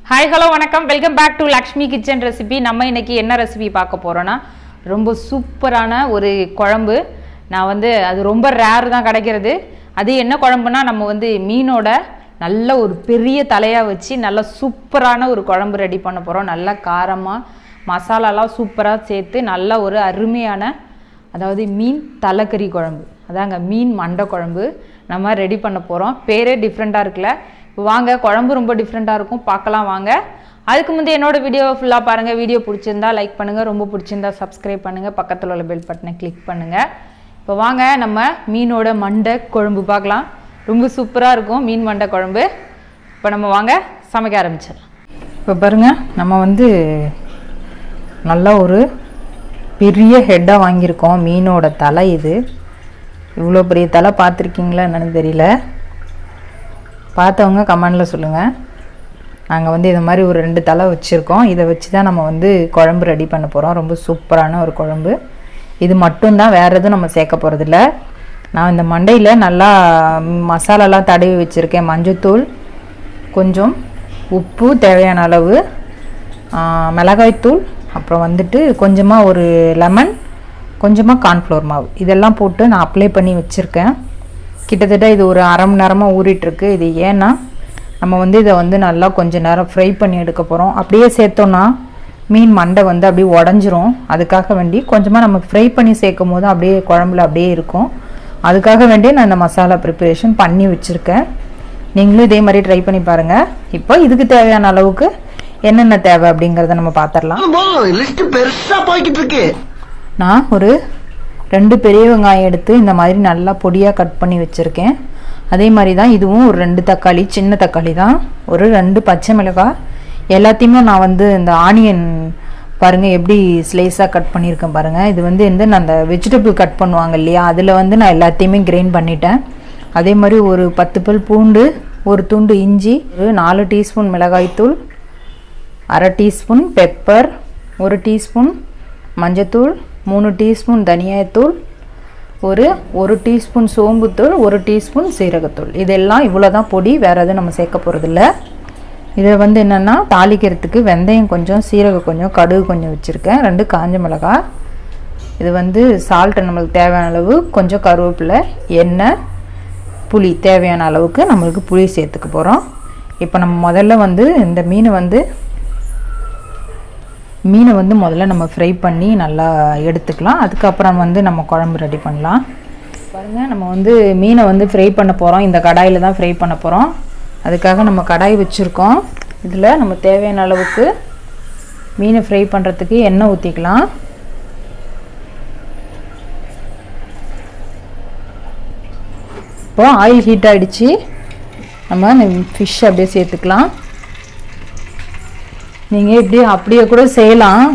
Hi hello வணக்கம் welcome back to Lakshmi kitchen recipe. நம்ம இன்னைக்கு என்ன ரெசிபி பார்க்க போகிறோன்னா ரொம்ப சூப்பரான ஒரு குழம்பு. நான் அது ரொம்ப ரேர் தான் கிடைக்கிறது. அது என்ன குழம்புனா நம்ம மீனோட நல்ல ஒரு பெரிய தலையாக வச்சு நல்ல சூப்பரான ஒரு குழம்பு ரெடி பண்ண போகிறோம். நல்லா காரமாக மசாலாலாம் சூப்பராக சேர்த்து நல்ல ஒரு அருமையான மீன் தலைக்கறி குழம்பு, அதாங்க மீன் மண்டை குழம்பு நம்ம ரெடி பண்ண போகிறோம். பேரே டிஃப்ரெண்ட்டாக இருக்குல்ல. இப்போ வாங்க, குழம்பு ரொம்ப டிஃப்ரெண்ட்டாக இருக்கும், பார்க்கலாம் வாங்க. அதுக்கு முந்தைய என்னோட வீடியோவை ஃபுல்லாக பாருங்கள். வீடியோ பிடிச்சிருந்தா லைக் பண்ணுங்கள், ரொம்ப பிடிச்சிருந்தா சப்ஸ்கிரைப் பண்ணுங்கள், பக்கத்தில் உள்ள பெல் பட்டனை கிளிக் பண்ணுங்கள். இப்போ வாங்க நம்ம மீனோட மண்டை குழம்பு பார்க்கலாம். ரொம்ப சூப்பராக இருக்கும் மீன் மண்டை குழம்பு. இப்போ நம்ம வாங்க சமைக்க ஆரம்பிச்சிடலாம். இப்போ பாருங்கள், நம்ம நல்லா ஒரு பெரிய ஹெட்டாக வாங்கியிருக்கோம். மீனோட தலை இது. இவ்வளோ பெரிய தலை பார்த்துருக்கீங்களா என்னன்னு தெரியல, பார்த்தவங்க கமெண்டில் சொல்லுங்கள். நாங்கள் இது மாதிரி ஒரு 2 தலை வச்சுருக்கோம். இதை வச்சு தான் நம்ம குழம்பு ரெடி பண்ண போகிறோம். ரொம்ப சூப்பரான ஒரு குழம்பு. இது மட்டும்தான், வேறு எதுவும் நம்ம சேர்க்க போகிறதில்ல. நான் இந்த மண்டையில் நல்லா மசாலாலாம் தடவி வச்சுருக்கேன். மஞ்சத்தூள், கொஞ்சம் உப்பு தேவையான அளவு, மிளகாய்த்தூள், அப்புறம் கொஞ்சமாக ஒரு லெமன், கொஞ்சமாக கார்ன்ஃப்ளவர் மாவு, இதெல்லாம் போட்டு நான் அப்ளை பண்ணி வச்சுருக்கேன். கிட்டத்தட்ட இது ஒரு அரை மணி நேரமாக ஊறிட்டுருக்கு. இது ஏன்னா நம்ம இதை நல்லா கொஞ்சம் நேரம் ஃப்ரை பண்ணி எடுக்க போகிறோம். அப்படியே சேர்த்தோன்னா மீன் மண்டை அப்படியே உடஞ்சிரும். அதுக்காக வேண்டி கொஞ்சமாக நம்ம ஃப்ரை பண்ணி சேர்க்கும் போது அப்படியே குழம்புல அப்படியே இருக்கும். அதுக்காக வேண்டி நான் இந்த மசாலா ப்ரிப்பரேஷன் பண்ணி வச்சுருக்கேன். நீங்களும் இதே மாதிரி ட்ரை பண்ணி பாருங்கள். இப்போ இதுக்கு தேவையான அளவுக்கு என்னென்ன தேவை அப்படிங்கிறத நம்ம பார்த்துடலாம். நான் ஒரு 2 பெரிய வெங்காயம் எடுத்து இந்த மாதிரி நல்லா பொடியாக கட் பண்ணி வச்சுருக்கேன். அதே மாதிரி தான் இதுவும் ஒரு 2 தக்காளி, சின்ன தக்காளி தான், ஒரு 2 பச்சை மிளகாய். எல்லாத்தையுமே நான் இந்த ஆனியன் பாருங்கள் எப்படி ஸ்லைஸாக கட் பண்ணியிருக்கேன் பாருங்கள். இது நான் அந்த வெஜிடபிள் கட் பண்ணுவாங்க இல்லையா, அதில் நான் எல்லாத்தையுமே கிரைண்ட் பண்ணிட்டேன். அதே மாதிரி ஒரு 10 பல் பூண்டு, ஒரு துண்டு இஞ்சி, ஒரு 4 டீஸ்பூன் மிளகாய்த்தூள், அரை டீஸ்பூன் பெப்பர், 1 டீஸ்பூன் மஞ்சத்தூள், 3 டீஸ்பூன் தனியாத்தூள், ஒரு டீஸ்பூன் சோம்புத்தூள், 1 டீஸ்பூன் சீரகத்தூள். இதெல்லாம் இவ்வளோ தான் பொடி, வேறு எதுவும் நம்ம சேர்க்க போகிறதில்ல. இதை என்னென்னா தாளிக்கிறதுக்கு வெந்தயம் கொஞ்சம், சீரகம் கொஞ்சம், கடுகு கொஞ்சம் வச்சுருக்கேன், 2 காஞ்ச மிளகாய். இது சால்ட்டு நம்மளுக்கு தேவையான அளவு, கொஞ்சம் கருவேப்பிலை, எண்ணெய், புளி தேவையான அளவுக்கு நம்மளுக்கு புளி சேர்த்துக்க போகிறோம். இப்போ நம்ம முதல்ல இந்த மீனை முதல்ல நம்ம ஃப்ரை பண்ணி நல்லா எடுத்துக்கலாம். அதுக்கப்புறம் நம்ம குழம்பு ரெடி பண்ணலாம். பாருங்கள், நம்ம மீனை ஃப்ரை பண்ண போகிறோம். இந்த கடாயில் தான் ஃப்ரை பண்ண போகிறோம். அதுக்காக நம்ம கடாய் வச்சுருக்கோம். இதில் நம்ம தேவையான அளவுக்கு மீனை ஃப்ரை பண்ணுறதுக்கு எண்ணெய் ஊற்றிக்கலாம். இப்போ ஆயில் ஹீட் ஆகிடுச்சு. நம்ம இந்த ஃபிஷ் அப்படியே சேர்த்துக்கலாம். நீங்கள் அப்படியே கூட செய்யலாம்.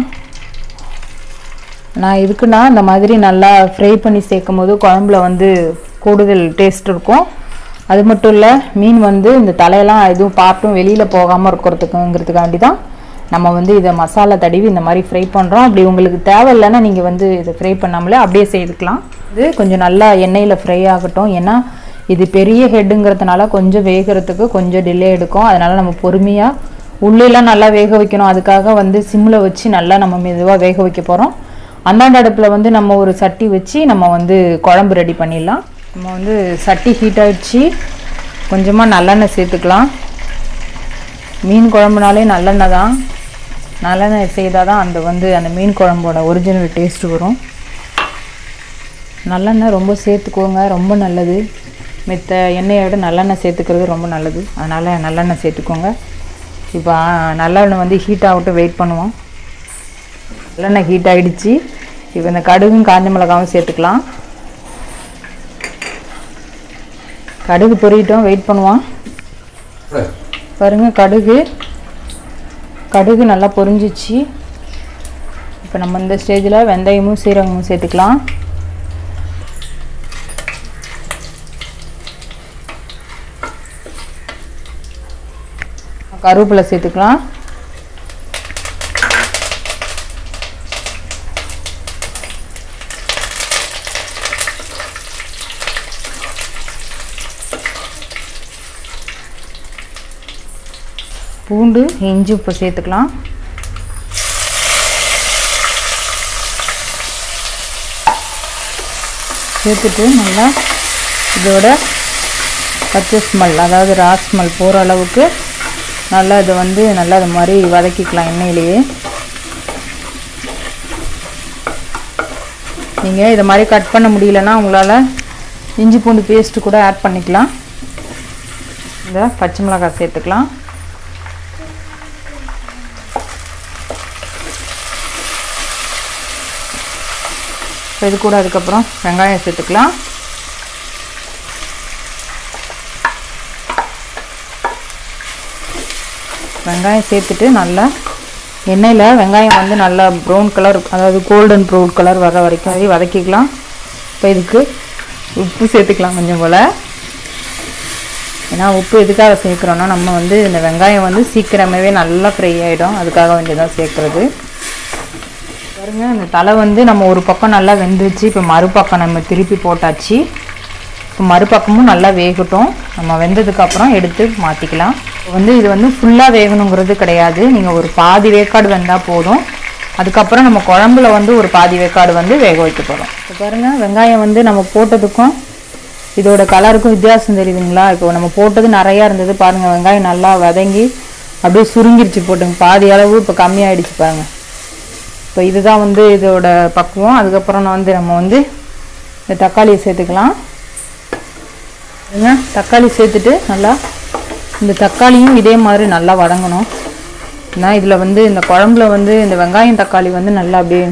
நான் இதுக்குன்னா இந்த மாதிரி நல்லா ஃப்ரை பண்ணி சேர்க்கும் போது குழம்புல கூடுதல் டேஸ்ட் இருக்கும். அது மட்டும் இல்லை, மீன் இந்த தலையெல்லாம் எதுவும் பார்ட்டும் வெளியில் போகாமல் இருக்கிறதுக்குங்கிறதுக்காண்டி தான் நம்ம இதை மசாலா தடவி இந்த மாதிரி ஃப்ரை பண்ணுறோம். அப்படி உங்களுக்கு தேவையில்லைன்னா நீங்கள் இதை ஃப்ரை பண்ணாமலே அப்படியே செய்துக்கலாம். இது கொஞ்சம் நல்லா எண்ணெயில் ஃப்ரை ஆகட்டும். ஏன்னா இது பெரிய ஹெட்டுங்கிறதுனால கொஞ்சம் வேகிறதுக்கு கொஞ்சம் டிலே எடுக்கும். அதனால் நம்ம பொறுமையாக உள்ளெல்லாம் நல்லா வேக வைக்கணும். அதுக்காக சிம்மில் வச்சு நல்லா நம்ம மெதுவாக வேக வைக்க போகிறோம். அந்தாண்ட அடுப்பில் நம்ம ஒரு சட்டி வச்சு நம்ம குழம்பு ரெடி பண்ணிடலாம். நம்ம சட்டி ஹீட் ஆகிடுச்சு. கொஞ்சமாக நல்லெண்ணெய் சேர்த்துக்கலாம். மீன் குழம்புனாலே நல்லெண்ணெய் தான். நல்லெண்ணெய் செய்தால் தான் அந்த மீன் குழம்போட ஒரிஜினல் டேஸ்ட்டு வரும். நல்லெண்ணெய் ரொம்ப சேர்த்துக்கோங்க, ரொம்ப நல்லது. மித்த எண்ணெயை விட நல்லெண்ணெய் சேர்த்துக்கிறது ரொம்ப நல்லது. அதனால் நல்லெண்ணெய் சேர்த்துக்கோங்க. இப்போ நல்லெண்ணெய் ஹீட் ஆகட்டும், வெயிட் பண்ணுவோம். நல்லெண்ணெய் ஹீட் ஆகிடுச்சு. இப்போ இந்த கடுகும் காஞ்ச மிளகாவும் சேர்த்துக்கலாம். கடுகு பொரியட்டும், வெயிட் பண்ணுவோம். பாருங்கள், கடுகு நல்லா பொரிஞ்சிச்சு. இப்போ நம்ம இந்த ஸ்டேஜில் வெந்தயமும் சீரகமும் சேர்த்துக்கலாம். கருவேப்பிலை சேர்த்துக்கலாம். பூண்டு இஞ்சி இப்போ சேர்த்துக்கலாம். சேர்த்துட்டு நல்லா இதோட பச்சை ஸ்மெல், அதாவது ரா ஸ்மெல் போகிற அளவுக்கு நல்லா இதை வந்து நல்லா இது மாதிரி வதக்கிக்கலாம் எண்ணெயிலேயே. நீங்கள் இதை மாதிரி கட் பண்ண முடியலன்னா உங்களால் இஞ்சி பூண்டு பேஸ்ட்டு கூட ஆட் பண்ணிக்கலாம். இந்த பச்சை மிளகாய் சேர்த்துக்கலாம். இது கூட அதுக்கப்புறம் வெங்காயம் சேர்த்துக்கலாம். வெங்காயம் சேர்த்துட்டு நல்லா எண்ணெயில் வெங்காயம் வந்து நல்லா ப்ரௌன் கலர், அதாவது கோல்டன் ப்ரௌன் கலர் வர வரைக்கும் வதக்கிக்கலாம். இப்போ இதுக்கு உப்பு சேர்த்துக்கலாம் கொஞ்சம் போல். ஏன்னா உப்பு எதுக்காக சேர்க்குறோன்னா நம்ம வந்து இந்த வெங்காயம் வந்து சீக்கிரமாகவே நல்லா ஃப்ரை ஆகிடும், அதுக்காக வேண்டியதான் சேர்க்குறது. பாருங்க, இந்த தலை வந்து நம்ம ஒரு பக்கம் நல்லா வெந்துச்சு. இப்போ மறுபக்கம் நம்ம திருப்பி போட்டாச்சு. இப்போ மறுபக்கமும் நல்லா வேகட்டும். நம்ம வெந்ததுக்கப்புறம் எடுத்து மாற்றிக்கலாம். வந்து இது வந்து ஃபுல்லாக வேகணுங்கிறது கிடையாது, நீங்கள் ஒரு பாதி வேக்காடு வெந்தால் போதும். அதுக்கப்புறம் நம்ம குழம்புல வந்து ஒரு பாதி வேக்காடு வந்து வேக வைக்க போகிறோம். இப்போ பாருங்கள், வெங்காயம் வந்து நம்ம போட்டதுக்கும் இதோட கலருக்கும் வித்தியாசம் தெரியுதுங்களா? இப்போ நம்ம போட்டது நிறையா இருந்தது பாருங்கள், வெங்காயம் நல்லா வதங்கி அப்படியே சுருங்கிருச்சு போட்டுங்க. பாதி அளவு இப்போ கம்மியாகிடுச்சு பாருங்கள். இப்போ இதுதான் வந்து இதோட பக்குவம். அதுக்கப்புறம் நம்ம வந்து இந்த தக்காளியை சேர்த்துக்கலாம். தக்காளி சேர்த்துட்டு நல்லா இந்த தக்காளியும் இதே மாதிரி நல்லா வதங்கணும். ஏன்னா இதில் வந்து இந்த குழம்புல வந்து இந்த வெங்காயம் தக்காளி வந்து நல்லா அப்படியே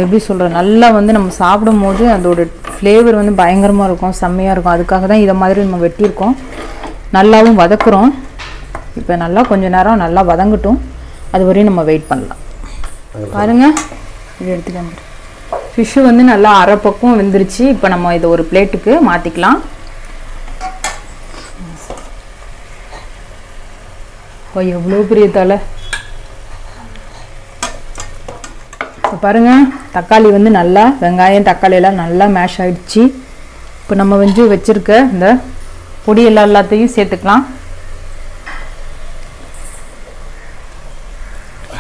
எப்படி சொல்கிறேன், நல்லா வந்து நம்ம சாப்பிடும் போது அதோட ஃப்ளேவர் வந்து பயங்கரமாக இருக்கும், செம்மையாக இருக்கும். அதுக்காக தான் இதை மாதிரி நம்ம வெட்டியிருக்கோம். நல்லாவும் வதக்குறோம். இப்போ நல்லா கொஞ்சம் நேரம் நல்லா வதங்கட்டும், அது வரையும் நம்ம வெயிட் பண்ணலாம். பாருங்கள், இது எடுத்துக்கலாம். ஃபிஷ்ஷு வந்து நல்லா அரை பக்கம் வெந்துருச்சு. இப்போ நம்ம இதை ஒரு பிளேட்டுக்கு மாற்றிக்கலாம். இப்போ எவ்வளோ பெரிய தலை! இப்போ பாருங்கள், தக்காளி வந்து நல்லா வெங்காயம் தக்காளியெல்லாம் நல்லா மேஷ் ஆகிடுச்சு. இப்போ நம்ம வந்து வச்சுருக்க இந்த பொடி எல்லாத்தையும் சேர்த்துக்கலாம்.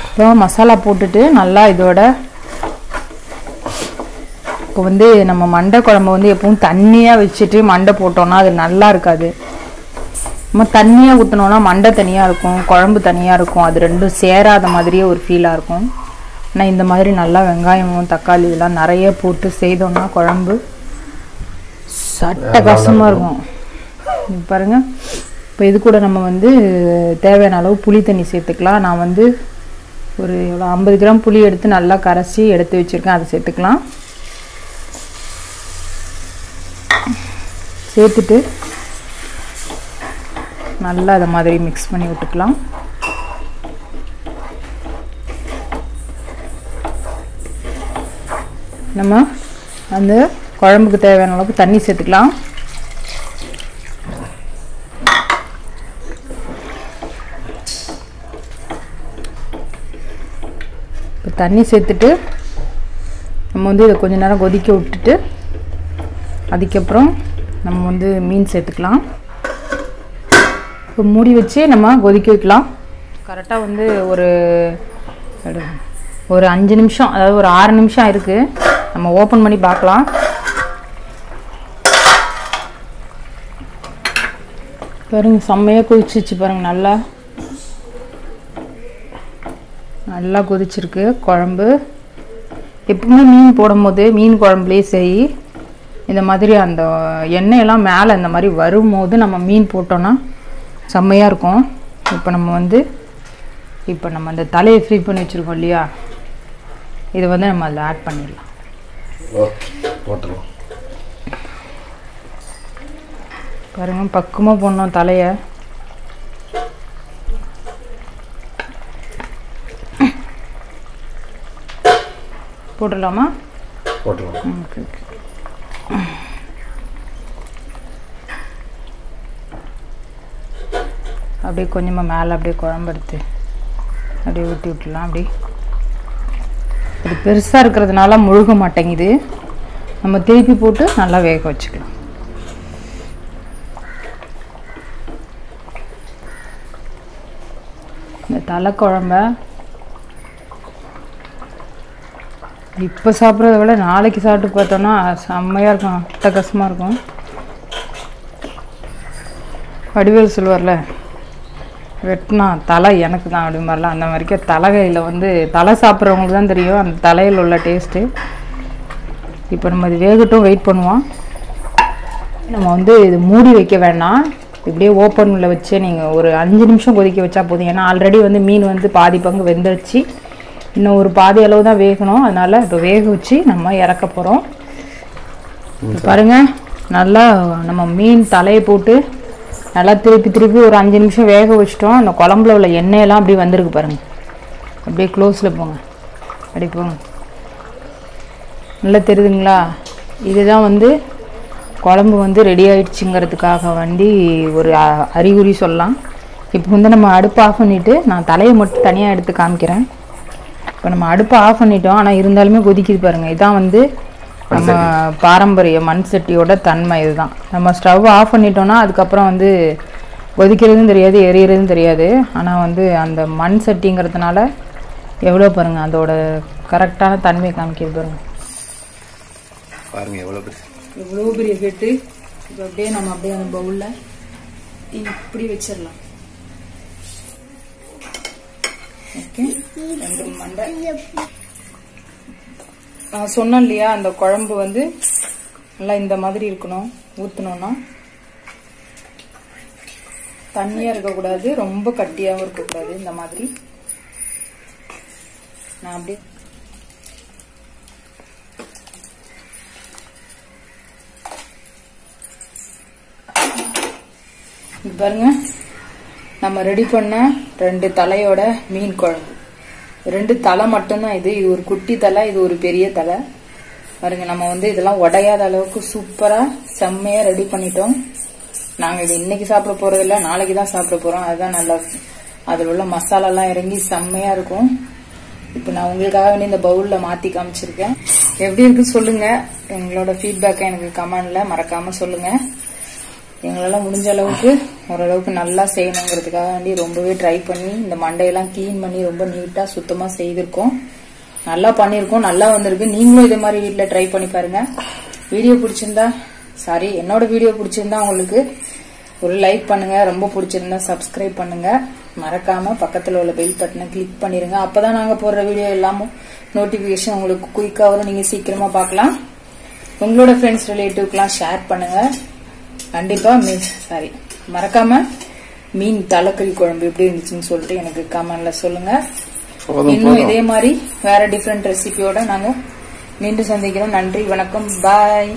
இப்போ மசாலா போட்டுட்டு நல்லா இதோட இப்போ வந்து நம்ம மண்டை குழம்பு வந்து எப்பவும் தண்ணியாக வச்சுட்டு மண்டை போட்டோன்னா அது நல்லா இருக்காது. நம்ம தண்ணியாக ஊற்றினோன்னா மண்டை தனியாக இருக்கும், குழம்பு தனியாக இருக்கும், அது ரெண்டும் சேராத மாதிரியே ஒரு ஃபீலாக இருக்கும். ஆனால் இந்த மாதிரி நல்லா வெங்காயமும் தக்காளி இதெல்லாம் நிறைய போட்டு செய்தோம்னா குழம்பு சட்டகசமாக இருக்கும். பாருங்கள், இப்போ இது கூட நம்ம வந்து தேவையான அளவு புளி தண்ணி சேர்த்துக்கலாம். நான் வந்து ஒரு 50 கிராம் புளி எடுத்து நல்லா கரைச்சி எடுத்து வச்சுருக்கேன், அதை சேர்த்துக்கலாம். சேர்த்துட்டு நல்லா அதை மாதிரி மிக்ஸ் பண்ணி விட்டுக்கலாம். நம்ம அந்த குழம்புக்கு தேவையான அளவுக்கு தண்ணி சேர்த்துக்கலாம். இப்போ தண்ணி சேர்த்துட்டு நம்ம வந்து இதை கொஞ்ச நேரம் கொதிக்க விட்டுட்டு அதுக்கப்புறம் நம்ம வந்து மீன் சேர்த்துக்கலாம். இப்போ மூடி வச்சு நம்ம கொதிக்க வைக்கலாம். கரெக்டாக வந்து ஒரு 5 நிமிஷம், அதாவது ஒரு 6 நிமிஷம் இருக்குது. நம்ம ஓப்பன் பண்ணி பார்க்கலாம். பாருங்க, செம்மையாக கொதிச்சிச்சு பாருங்கள். நல்லா கொதிச்சிருக்கு குழம்பு. எப்பவுமே மீன் போடும்போது மீன் குழம்புலேயே சரி, இந்த மாதிரி அந்த எண்ணெயெல்லாம் மேலே இந்த மாதிரி வரும்போது நம்ம மீன் போட்டோன்னா செம்மையாக இருக்கும். இப்போ நம்ம அந்த தலையை ஃப்ரீ பண்ணி வச்சுருக்கோம் இல்லையா, இதை வந்து நம்ம அதில் ஆட் பண்ணிடலாம். பாருங்கள், பக்குவமாக போடணும் தலையை. போட்டுடலாமா? போட்டுடலாம். Okay okay. அப்படியே கொஞ்சமாக மேலே அப்படியே குழம்பு எடுத்து அப்படியே ஊற்றி விட்டுலாம். அப்படி பெருசாக இருக்கிறதுனால முழுக மாட்டேங்குது. நம்ம திருப்பி போட்டு நல்லா வேக வச்சுக்கலாம். இந்த தலை குழம்ப இப்போ சாப்பிட்றத விட நாளைக்கு சாப்பிட்டு பார்த்தோன்னா செம்மையாக இருக்கும், அட்டகாசமாக இருக்கும். வடிவேல் சொல்லுவார்ல, வெட்டினா தலை எனக்கு தான் அப்படி மாதிரிலாம், அந்த மாதிரிக்கே தலைகையில் வந்து தலை சாப்பிட்றவங்களுக்கு தான் தெரியும் அந்த தலையில் உள்ள டேஸ்ட்டு. இப்போ நம்ம இது வேகட்டும், வெயிட் பண்ணுவோம். நம்ம வந்து இது மூடி வைக்க வேண்டாம், இப்படியே ஓப்பனில் வச்சு நீங்கள் ஒரு 5 நிமிஷம் கொதிக்க வச்சா போதும். ஏன்னா ஆல்ரெடி வந்து மீன் வந்து பாதி பங்கு வெந்துடுச்சு, இன்னும் ஒரு பாதி அளவு தான் வேகணும். அதனால் இப்போ வேக வச்சு நம்ம இறக்க போகிறோம். பாருங்கள், நல்லா நம்ம மீன் தலையை போட்டு நல்லா திருப்பி ஒரு 5 நிமிஷம் வேக வச்சிட்டோம். அந்த குழம்புல உள்ள எண்ணெயெல்லாம் அப்படியே வந்திருக்கு பாருங்கள். அப்படியே க்ளோஸில் போங்க, அப்படி போங்க, நல்லா தெரியுதுங்களா? இதுதான் வந்து குழம்பு வந்து ரெடி ஆகிடுச்சுங்கிறதுக்காக வேண்டி ஒரு அறிகுறி சொல்லலாம். இப்போ வந்து நம்ம அடுப்பு ஆஃப் பண்ணிவிட்டு நான் தலையை மட்டும் தனியாக எடுத்து காமிக்கிறேன். இப்போ நம்ம அடுப்பை ஆஃப் பண்ணிட்டோம், ஆனால் இருந்தாலுமே கொதிக்குது பாருங்கள். இதுதான் வந்து நம்ம பாரம்பரிய மண் சட்டியோட தன்மை. இதுதான் நம்ம ஸ்டவ் ஆஃப் பண்ணிட்டோம்னா அதுக்கப்புறம் வந்து கொதிக்கிறதும் தெரியாது, எரியறதும் தெரியாது. ஆனால் வந்து அந்த மண் சட்டிங்கிறதுனால எவ்வளோ பாருங்கள் அதோட கரெக்டான தன்மை காமிக்கிறது பாருங்கள். பாருங்க எவ்வளோ பெரிய கெட்டு. இப்போ அப்படியே நம்ம அப்படியே அந்த பவுலில் இப்படி வச்சிடலாம். ஓகே, 2 மண்டை சொன்னேன் இல்லையா, அந்த குழம்பு வந்து நல்லா இந்த மாதிரி இருக்கணும். ஊற்றணும்னா தண்ணியாக இருக்கக்கூடாது, ரொம்ப கட்டியாகவும் இருக்கக்கூடாது. இந்த மாதிரி நான் அப்படியே பாருங்க, நம்ம ரெடி பண்ண 2 தலையோட மீன் குழம்பு. 2 தலை மட்டும்தான் இது. இது ஒரு குட்டி தலை, இது ஒரு பெரிய தலை. பாருங்க, நம்ம வந்து இதெல்லாம் உடையாத அளவுக்கு சூப்பரா செம்மையா ரெடி பண்ணிட்டோம். நாங்க இது இன்னைக்கு சாப்பிட போறது இல்ல, நாளைக்கு தான் சாப்பிட போறோம். அதுதான் நல்லா இருக்கும். அதுல உள்ள மசாலா எல்லாம் இறங்கி செம்மையா இருக்கும். இப்ப நான் உங்களுக்காக வேண்டி இந்த பவுல்ல மாத்தி காமிச்சிருக்கேன். எப்படி இருக்கு சொல்லுங்க. எங்களோட ஃபீட்பேக்கை எனக்கு கமெண்ட்ல மறக்காம சொல்லுங்க. எங்களால முடிஞ்ச அளவுக்கு ஓரளவுக்கு நல்லா செய்யணுங்கிறதுக்காக வேண்டி ரொம்பவே ட்ரை பண்ணி இந்த மண்டையெல்லாம் கிளீன் பண்ணி ரொம்ப நீட்டா சுத்தமா செய்திருக்கோம். நல்லா பண்ணிருக்கோம், நல்லா வந்திருக்கு. நீங்களும் இதே மாதிரி வீட்டுல ட்ரை பண்ணி பாருங்க. வீடியோ பிடிச்சிருந்தா என்னோட வீடியோ பிடிச்சிருந்தா உங்களுக்கு ஒரு லைக் பண்ணுங்க, ரொம்ப பிடிச்சிருந்தா சப்ஸ்கிரைப் பண்ணுங்க. மறக்காம பக்கத்துல உள்ள பெல் பட்டனை கிளிக் பண்ணிருங்க. அப்பதான் நாங்க போடுற வீடியோ எல்லாமும் நோட்டிபிகேஷன் உங்களுக்கு குயிக்கா வரும், நீங்க சீக்கிரமா பார்க்கலாம். உங்களோட ஃப்ரெண்ட்ஸ் ரிலேட்டிவ்க்கெல்லாம் ஷேர் பண்ணுங்க. கண்டிப்பா மறக்காம மீன் தலைக்கறி குழம்பு எப்படி இருந்துச்சுன்னு சொல்லிட்டு எனக்கு கமெண்ட்ல சொல்லுங்க. இன்னும் இதே மாதிரி வேற டிஃப்ரெண்ட் ரெசிபியோட நாங்க மீண்டும் சந்திக்கிறோம். நன்றி, வணக்கம், பாய்.